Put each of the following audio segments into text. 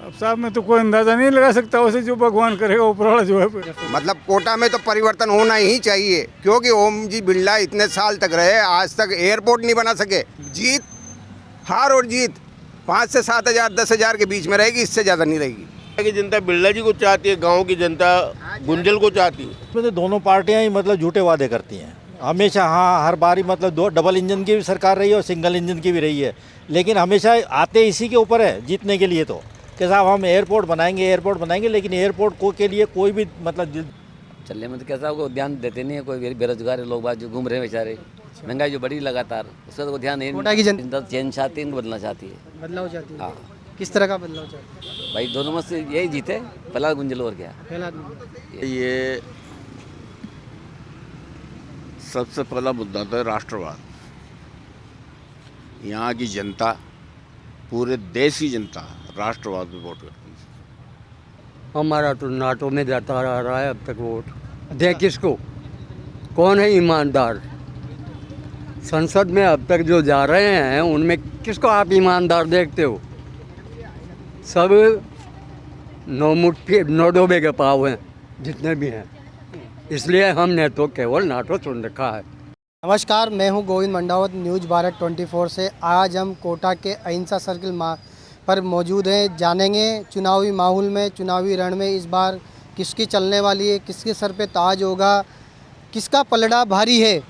अब साहब मैं तो कोई अंदाज़ा नहीं लगा सकता, उसे जो भगवान करेगा ऊपर जो है। मतलब कोटा में तो परिवर्तन होना ही चाहिए, क्योंकि ओम जी बिरला इतने साल तक रहे, आज तक एयरपोर्ट नहीं बना सके। जीत, हार और जीत 5 से 7 हज़ार 10 हज़ार के बीच में रहेगी, इससे ज़्यादा नहीं रहेगी। की जनता बिरला जी को चाहती है, गांव की जनता गुंजल को चाहती है। इसमें तो दोनों पार्टियां ही मतलब झूठे वादे करती हैं हमेशा। हाँ, हर बारी मतलब दो डबल इंजन की भी सरकार रही है और सिंगल इंजन की भी रही है, लेकिन हमेशा आते इसी के ऊपर है जीतने के लिए। तो कि साहब हम एयरपोर्ट बनाएंगे, लेकिन एयरपोर्ट को के लिए कोई भी मतलब चलने में तो कैसा को ध्यान देते नहीं है। कोई बेरोजगार लोग बात जो घूम रहे हैं बेचारे, महंगाई जो बढ़ी लगातार, उसका तो ध्यान नहीं। कोटा की जनता चेंज चाहती है, बदलना चाहती है। बदलाव चाहती है। हाँ किस तरह का बदलाव चाहती है? भाई, दोनों में से यही जीते, पहला गुंजल और क्या। पहला आदमी ये सबसे पहला मुद्दा तो राष्ट्रवाद। यहाँ की जनता, पूरे देश की जनता राष्ट्रवाद में वोट करती है। हमारा तो नाटो में जाता रहा है अब तक वोट। दे किसको? कौन है ईमानदार? संसद में अब तक जो जा रहे हैं उनमें किसको आप ईमानदार देखते हो? सब नौमुट्ठी नोडोबे के पाव हैं जितने भी हैं, इसलिए हमने तो केवल नाटो चुन रखा है। नमस्कार, मैं हूं गोविंद मंडावत, न्यूज़ भारत 24 से। आज हम कोटा के अहिंसा सर्किल पर मौजूद हैं। जानेंगे चुनावी माहौल में, चुनावी रण में इस बार किसकी चलने वाली है, किसके सर पे ताज होगा, किसका पलड़ा भारी है।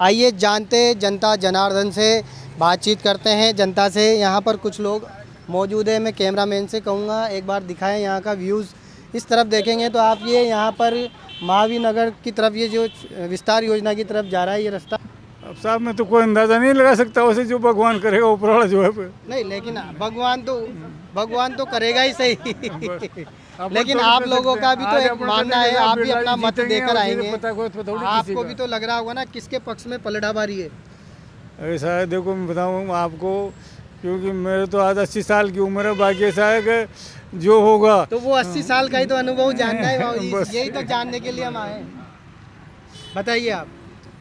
आइए जानते जनता जनार्दन से, बातचीत करते हैं जनता से। यहाँ पर कुछ लोग मौजूद है, मैं कैमरामैन से कहूँगा एक बार दिखाएं यहाँ का व्यूज़। इस तरफ देखेंगे तो आप ये यहाँ पर महावीर नगर की तरफ, ये जो विस्तार योजना की तरफ जा रहा है ये रास्ता। अब साहब मैं तो कोई अंदाज़ा नहीं लगा सकता, उसे जो भगवान करेगा ऊपर जो है। नहीं, लेकिन भगवान तो करेगा ही सही। लेकिन आप लोगों का भी तो एक मानना है, आप भी अपना मत देकर आएंगे, आपको भी तो लग रहा होगा ना किसके पक्ष में पलड़ा भारी है। ऐसा है, देखो मैं बताऊँ आपको, क्योंकि मेरे तो आज 80 साल की उम्र है, बाकी ऐसा है कि जो होगा तो वो 80 साल का ही तो अनुभव जानना है, यही तो जानने के लिए हम आए। बताइए आप।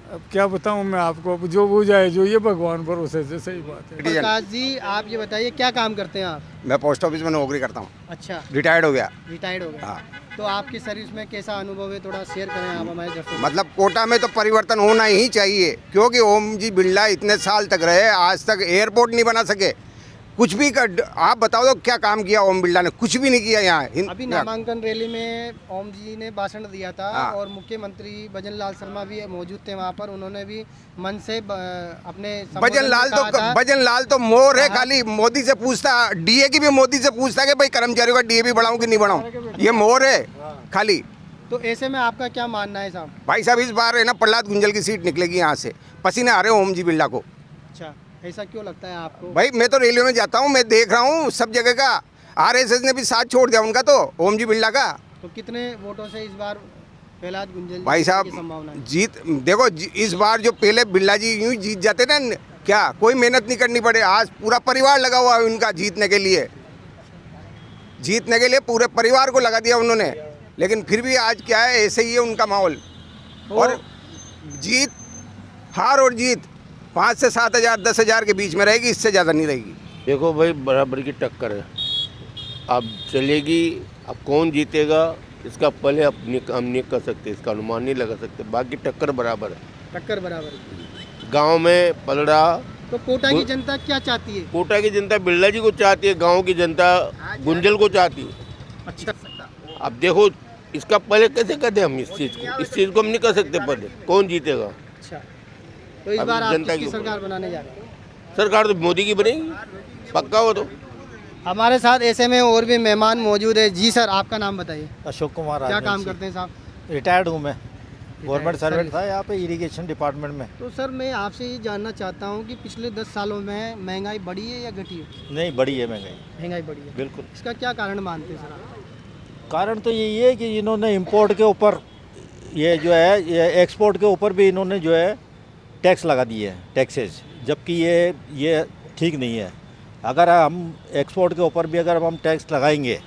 अब क्या बताऊँ मैं आपको, अब जो हो जाए, जो ये भगवान भरोसे से, सही बात है। प्रकाश जी, आप ये बताइए क्या काम करते हैं आप? मैं पोस्ट ऑफिस में नौकरी करता हूँ। अच्छा, रिटायर्ड हो गया। रिटायर्ड हो गए। हाँ। तो आपकी सर्विस में कैसा अनुभव है, थोड़ा शेयर करें आप हमारे दर्शकों। मतलब कोटा में तो परिवर्तन होना ही चाहिए, क्योंकि ओम जी बिरला इतने साल तक रहे, आज तक एयरपोर्ट नहीं बना सके। कुछ भी कर, आप बताओ तो क्या काम किया ओम बिरला ने? कुछ भी नहीं किया यहाँ। अभी नामांकन रैली में ओम जी ने भाषण दिया था। हाँ। और मुख्यमंत्री भजन लाल शर्मा भी मौजूद थे वहाँ पर। उन्होंने भी मन से अपने भजन लाल तो मोर है, खाली मोदी से पूछता, डीए की भी मोदी से पूछता कि भाई कर्मचारियों का डीए भी बढ़ाऊं कि नहीं बढ़ाऊं। ये मोर है खाली। तो ऐसे में आपका क्या मानना है साहब? भाई साहब, इस बार है ना प्रहलाद गुंजल की सीट निकलेगी यहाँ से। पसीने आ रहे ओम जी बिरला को। अच्छा, ऐसा क्यों लगता है आपको? भाई मैं तो रैलियों में जाता हूँ, मैं देख रहा हूँ सब जगह का। आरएसएस ने भी साथ छोड़ दिया उनका, तो ओम जी बिरला का। तो कितने वोटों से इस बार प्रहलाद गुंजल भाई साहब जीत, देखो इस बार जो पहले बिरला जी यूँ जीत जाते ना, क्या कोई मेहनत नहीं करनी पड़े। आज पूरा परिवार लगा हुआ है उनका जीतने के लिए पूरे परिवार को लगा दिया उन्होंने। लेकिन फिर भी आज क्या है, ऐसे ही है उनका माहौल। और जीत, हार और जीत 5 से 7 हज़ार 10 हज़ार के बीच में रहेगी, इससे ज़्यादा नहीं रहेगी। देखो भाई, बराबर की टक्कर है। अब चलेगी, अब कौन जीतेगा इसका पहले हम नहीं कर सकते, इसका अनुमान नहीं लगा सकते। बाकी टक्कर बराबर है। टक्कर बराबर है। गांव में पलड़ा। तो कोटा की जनता क्या चाहती है? कोटा की जनता बिरला जी को चाहती है, गांव की जनता गुंजल को चाहती है। अच्छा, अब देखो इसका पहले कैसे कर दे हम इस चीज़ को हम नहीं कर सकते पहले। कौन जीतेगा? अच्छा, तो इस बार आप किसकी सरकार बनाने जा रहे हैं? सरकार तो मोदी की बनेगी, पक्का हो। तो हमारे साथ ऐसे में और भी मेहमान मौजूद है। जी सर, आपका नाम बताइए। अशोक कुमार। क्या काम करते हैं साहब? रिटायर्ड हूँ मैं, गवर्नमेंट सर्वेंट था यहाँ पे इरिगेशन डिपार्टमेंट में। तो सर मैं आपसे ये जानना चाहता हूँ कि पिछले 10 सालों में महंगाई बढ़ी है या घटी है? नहीं, बढ़ी है महंगाई। महंगाई बढ़ी है, बिल्कुल। इसका क्या कारण मानते हैं सर आप? कारण तो यही है कि इन्होंने इंपोर्ट के ऊपर, ये जो है ये एक्सपोर्ट के ऊपर भी इन्होंने जो है टैक्स लगा दिए हैं, टैक्सेस, जबकि ये ठीक नहीं है। अगर हम एक्सपोर्ट के ऊपर भी अगर हम टैक्स लगाएंगे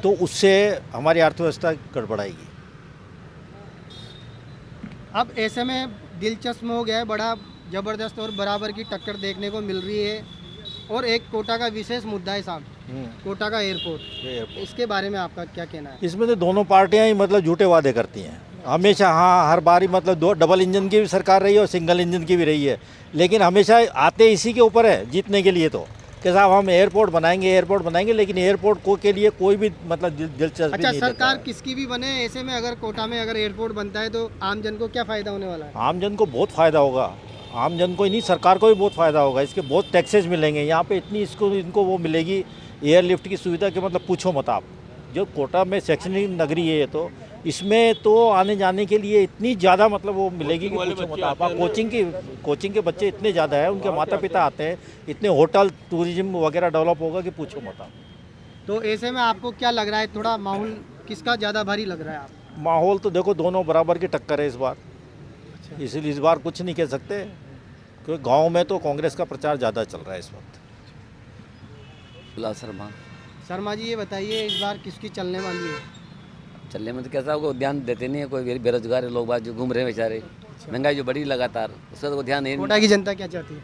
तो उससे हमारी अर्थव्यवस्था गड़बड़ाएगी। अब ऐसे में दिलचस्प हो गया है, बड़ा ज़बरदस्त और बराबर की टक्कर देखने को मिल रही है। और एक कोटा का विशेष मुद्दा है साहब, कोटा का एयरपोर्ट, इसके बारे में आपका क्या कहना है? इसमें तो दोनों पार्टियां ही मतलब झूठे वादे करती हैं हमेशा। हाँ, हर बारी मतलब दो डबल इंजन की भी सरकार रही है और सिंगल इंजन की भी रही है, लेकिन हमेशा आते इसी के ऊपर है जीतने के लिए। तो कि साहब हम एयरपोर्ट बनाएंगे, लेकिन एयरपोर्ट को के लिए कोई भी मतलब दिलचस्पी अच्छा, नहीं लेता सरकार है। किसकी भी बने, ऐसे में अगर कोटा में अगर एयरपोर्ट बनता है तो आम जन को क्या फ़ायदा होने वाला है? आम जन को बहुत फ़ायदा होगा, आम जन को ही नहीं सरकार को भी बहुत फ़ायदा होगा। इसके बहुत टैक्सेस मिलेंगे यहाँ पे, इतनी इनको वो मिलेगी एयरलिफ्ट की सुविधा कि मतलब पूछो मत आप। जो कोटा में शैक्षणिक नगरी है, तो इसमें तो आने जाने के लिए इतनी ज़्यादा मतलब वो मिलेगी कि पूछो मत आप। कोचिंग के बच्चे इतने ज़्यादा है, उनके माता पिता आते हैं, इतने होटल टूरिज्म वगैरह डेवलप होगा कि पूछो मत आप। तो ऐसे में आपको क्या लग रहा है, थोड़ा माहौल किसका ज़्यादा भारी लग रहा है आप? माहौल तो देखो दोनों बराबर की टक्कर है इस बार, इसलिए इस बार कुछ नहीं कह सकते, क्योंकि गांव में तो कांग्रेस का प्रचार ज़्यादा चल रहा है इस वक्त। शर्मा जी, ये बताइए इस बार किसकी चलने वाली है? चलने में तो कैसा होगा, ध्यान देते नहीं है कोई, बेरोजगार है लोग बाग जो घूम रहे हैं बेचारे। महंगाई जो बढ़ी लगातार, उसका तो ध्यान नहीं। कोटा की जनता क्या चाहती है?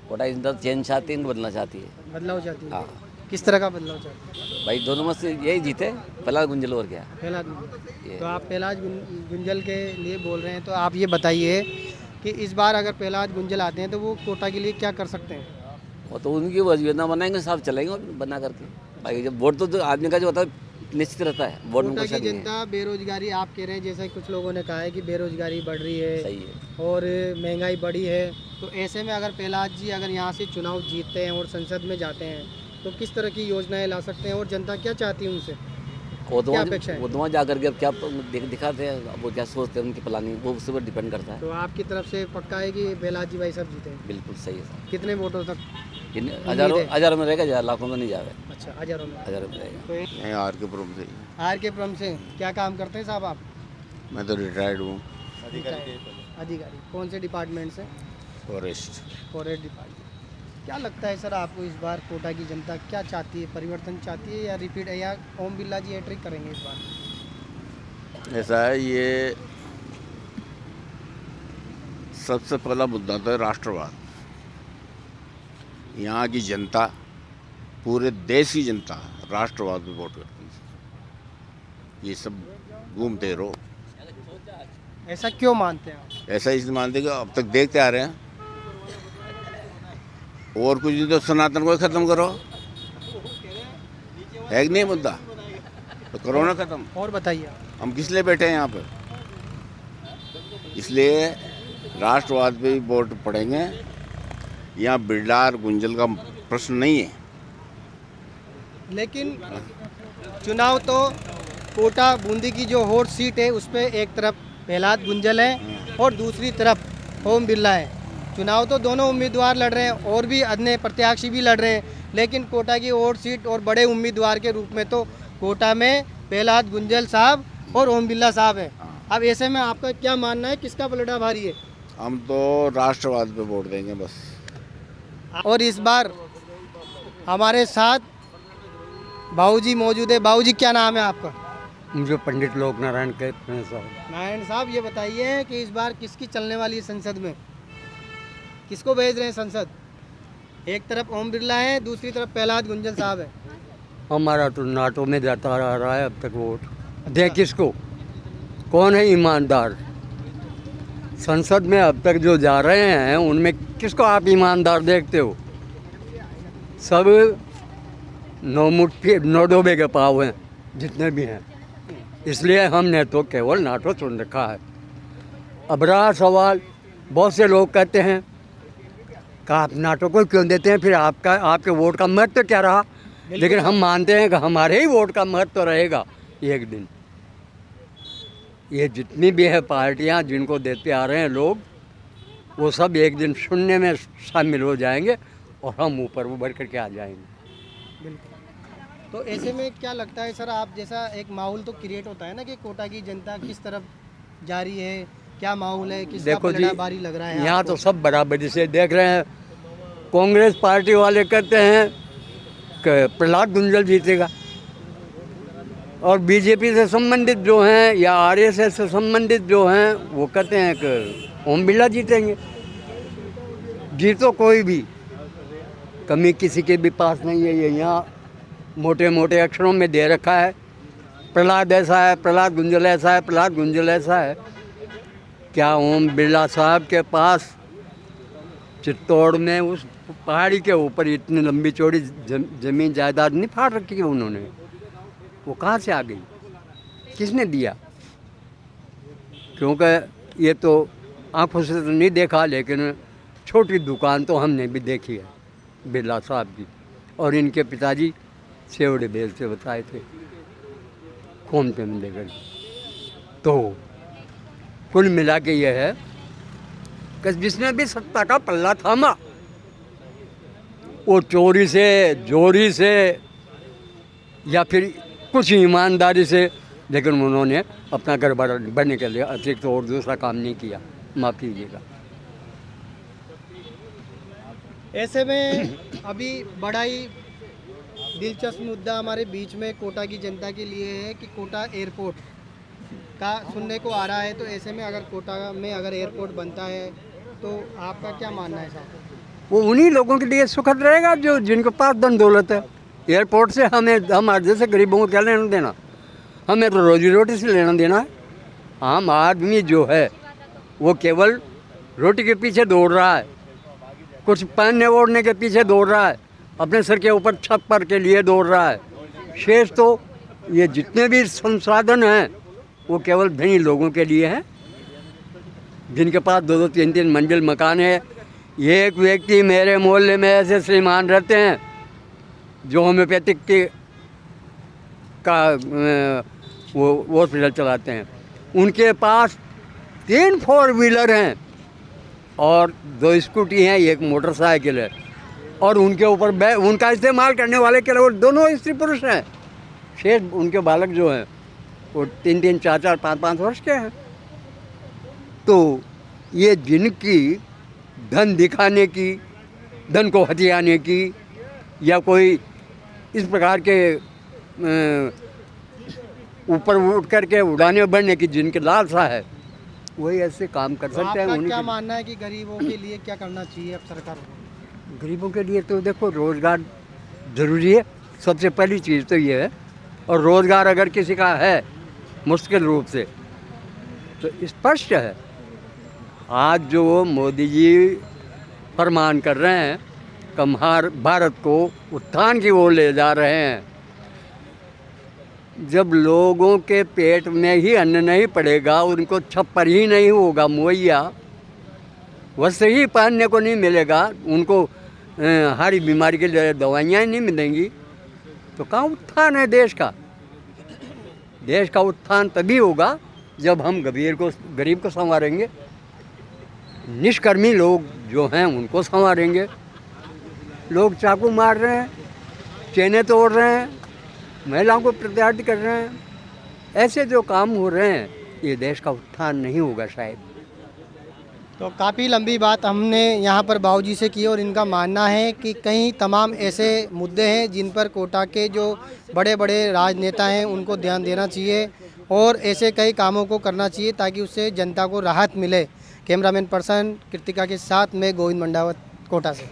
कोटा की जनता चेंज चाहती है, बदलना चाहती है। बदलाव चाहती है? हाँ किस तरह का बदलाव चाहती है? भाई, दोनों में से यही जीते, प्रहलाद गुंजल और क्या। प्रहलाद गुंजल, तो आप प्रहलाद गुंजल के लिए बोल रहे हैं, तो आप ये बताइए कि इस बार अगर प्रहलाद गुंजल आते हैं तो वो कोटा के लिए क्या कर सकते हैं? वो तो उनकी योजना बनाएंगे, साफ चलेंगे बना करके। भाई जब वोट तो आदमी का जो होता है निश्चित रहता है, वोट में कोटा कुछ की नहीं है। जनता बेरोजगारी, आप कह रहे हैं जैसा कुछ लोगों ने कहा है कि बेरोजगारी बढ़ रही है सही है। और महंगाई बढ़ी है, तो ऐसे में अगर प्रहलाद जी अगर यहाँ से चुनाव जीतते हैं और संसद में जाते हैं तो किस तरह की योजनाएं ला सकते हैं और जनता क्या चाहती है उनसे? वो तो क्या वहाँ अपेक्षा है? वो तो वहाँ जा करके अब क्या दिखाते हैं, अब वो क्या सोचते हैं, उनकी प्लानिंग वो उससे पर डिपेंड करता है। तो आपकी तरफ से पक्का है कि प्रहलाद जी भाई सब जीते हैं? बिल्कुल सही है सर। कितने वोटों तक? हजारों में रहेगा, लाखों में नहीं जावे, अच्छा, हजारों में। हजारों में रहेगा। तो मैं आर के पुरम से आर के पुरम से क्या काम करते हैं साहब आप? मैं तो रिटायर्ड हूँ, अधिकारी कौन से डिपार्टमेंट से? फॉरेस्ट। Forest department. क्या लगता है सर आपको इस बार कोटा की जनता क्या चाहती है? परिवर्तन चाहती है या रिपीट है, या ओम बिरला जी हैट्रिक करेंगे इस बार? ऐसा है, ये सबसे पहला मुद्दा तो है राष्ट्रवाद। यहाँ की जनता, पूरे देश की जनता राष्ट्रवाद पे वोट करती है। ये सब घूमते रहो। ऐसा क्यों मानते हैं आप? ऐसा इसलिए मानते कि अब तक देखते आ रहे हैं, और कुछ नहीं तो सनातन को ही खत्म करो, है कि नहीं मुद्दा, तो करो ना खत्म। और बताइए आप। हम किस लिए बैठे हैं यहाँ पे? इसलिए राष्ट्रवाद पे ही वोट पड़ेंगे। यहाँ बिरला और गुंजल का प्रश्न नहीं है। लेकिन चुनाव तो कोटा बूंदी की जो हॉट सीट है उस पर एक तरफ प्रहलाद गुंजल है और दूसरी तरफ ओम बिरला है। चुनाव तो दोनों उम्मीदवार लड़ रहे हैं और भी अन्य प्रत्याशी भी लड़ रहे हैं, लेकिन कोटा की हॉट सीट और बड़े उम्मीदवार के रूप में तो कोटा में प्रहलाद गुंजल साहब और ओम बिरला साहब है। अब ऐसे में आपका क्या मानना है, किसका पलड़ा भारी है? हम तो राष्ट्रवाद पे वोट देंगे बस। और इस बार हमारे साथ बाबूजी मौजूद है। बाबूजी, क्या नाम है आपका? मुझे पंडित लोक नारायण कहते हैं साहब। नारायण साहब, ये बताइए कि इस बार किसकी चलने वाली है संसद में? किसको भेज रहे हैं संसद? एक तरफ ओम बिरला है, दूसरी तरफ प्रहलाद गुंजल साहब है। हमारा तो नाटो में जाता आ रहा है अब तक वोट। दे किसको? कौन है ईमानदार? संसद में अब तक जो जा रहे हैं उनमें किसको आप ईमानदार देखते हो? सब नौ मुट्ठी नौ डोबे के पाव हैं जितने भी हैं। इसलिए हमने तो केवल नाटो चुन रखा है। अब रहा सवाल, बहुत से लोग कहते हैं कि आप नाटो को क्यों देते हैं, फिर आपके वोट का महत्व क्या रहा? लेकिन हम मानते हैं कि हमारे ही वोट का महत्व रहेगा एक दिन। ये जितनी भी है पार्टियां जिनको देते आ रहे हैं लोग, वो सब एक दिन शून्य में शामिल हो जाएंगे और हम ऊपर उभर करके आ जाएंगे। बिल्कुल। तो ऐसे में क्या लगता है सर, आप जैसा एक माहौल तो क्रिएट होता है ना कि कोटा की जनता किस तरफ जा रही है, क्या माहौल है, किसका देखो जी, पलड़ा भारी लग रहा है? यहाँ तो सब बराबरी से देख रहे हैं। कांग्रेस पार्टी वाले कहते हैं कि प्रहलाद गुंजल जीतेगा, और बीजेपी से संबंधित जो हैं या आरएसएस से संबंधित जो हैं वो कहते हैं कि ओम बिरला जीतेंगे। जीतो कोई भी, कमी किसी के भी पास नहीं है। ये यहाँ मोटे मोटे अक्षरों में दे रखा है, प्रहलाद ऐसा है, प्रहलाद गुंजल ऐसा है, प्रहलाद गुंजल ऐसा है। क्या ओम बिरला साहब के पास चित्तौड़ में उस पहाड़ी के ऊपर इतनी लंबी चौड़ी ज़मीन जायदाद नहीं फाड़ रखी है उन्होंने? वो कहाँ से आ गई? किसने दिया? क्योंकि ये तो आंखों से तो नहीं देखा, लेकिन छोटी दुकान तो हमने भी देखी है बिरला साहब की। और इनके पिताजी सेवड़े बेल से बताए थे, फोन पे में लेकर। तो कुल मिला के ये है कि जिसने भी सत्ता का पल्ला थामा, वो चोरी से, जोरी से या फिर कुछ ईमानदारी से, लेकिन उन्होंने अपना घर बढ़ने के लिए अतिरिक्त और दूसरा काम नहीं किया। माफ़ कीजिएगा। ऐसे में अभी बड़ा ही दिलचस्प मुद्दा हमारे बीच में कोटा की जनता के लिए है कि कोटा एयरपोर्ट का सुनने को आ रहा है। तो ऐसे में अगर कोटा में अगर एयरपोर्ट बनता है तो आपका क्या मानना है साहब? वो उन्हीं लोगों के लिए सुखद रहेगा जो जिनके पास धन दौलत है। एयरपोर्ट से हम जैसे गरीबों को क्या लेना देना? हमें तो रोजी रोटी से लेना देना है। आम आदमी जो है वो केवल रोटी के पीछे दौड़ रहा है, कुछ पहनने ओढ़ने के पीछे दौड़ रहा है, अपने सर के ऊपर छप्पर के लिए दौड़ रहा है। शेष तो ये जितने भी संसाधन हैं वो केवल धनी लोगों के लिए हैं, जिनके पास 2-2, 3-3 मंजिल मकान है। एक व्यक्ति मेरे मोहल्ले में ऐसे श्रीमान रहते हैं जो होम्योपैथिक का वो हॉस्पिटल चलाते हैं। उनके पास 3 4 व्हीलर हैं और 2 स्कूटी हैं, 1 मोटरसाइकिल है, और उनके ऊपर उनका इस्तेमाल करने वाले केवल दोनों स्त्री पुरुष हैं। शेष उनके बालक जो हैं वो 3-3, 4-4, 5-5 वर्ष के हैं। तो ये जिनकी धन दिखाने की, धन को हथियाने की या कोई इस प्रकार के ऊपर उठ करके उड़ाने बढ़ने की जिनकी लालसा है, वही ऐसे काम कर सकते हैं। आपका क्या मानना है कि गरीबों के लिए क्या करना चाहिए अब सरकार को? गरीबों के लिए तो देखो रोज़गार ज़रूरी है, सबसे पहली चीज़ तो ये है। और रोज़गार अगर किसी का है मुश्किल रूप से, तो स्पष्ट है आज जो मोदी जी फरमान कर रहे हैं कि भारत को उत्थान की ओर ले जा रहे हैं। जब लोगों के पेट में ही अन्न नहीं पड़ेगा, उनको छप्पर ही नहीं होगा मुहैया, वैसे ही पहनने को नहीं मिलेगा, उनको हरी बीमारी के लिए दवाइयाँ नहीं मिलेंगी, तो कहाँ उत्थान है देश का? देश का उत्थान तभी होगा जब हम गरीब को संवारेंगे, निष्कर्मी लोग जो हैं उनको संवारेंगे। लोग चाकू मार रहे हैं, चेनें तोड़ रहे हैं, महिलाओं को प्रताड़ित कर रहे हैं, ऐसे जो काम हो रहे हैं, ये देश का उत्थान नहीं होगा शायद। तो काफ़ी लंबी बात हमने यहाँ पर बाबूजी से की और इनका मानना है कि कई तमाम ऐसे मुद्दे हैं जिन पर कोटा के जो बड़े बड़े राजनेता हैं उनको ध्यान देना चाहिए और ऐसे कई कामों को करना चाहिए ताकि उससे जनता को राहत मिले। कैमरामैन पर्सन कृतिका के साथ में गोविंद मंडावत, कोटा से।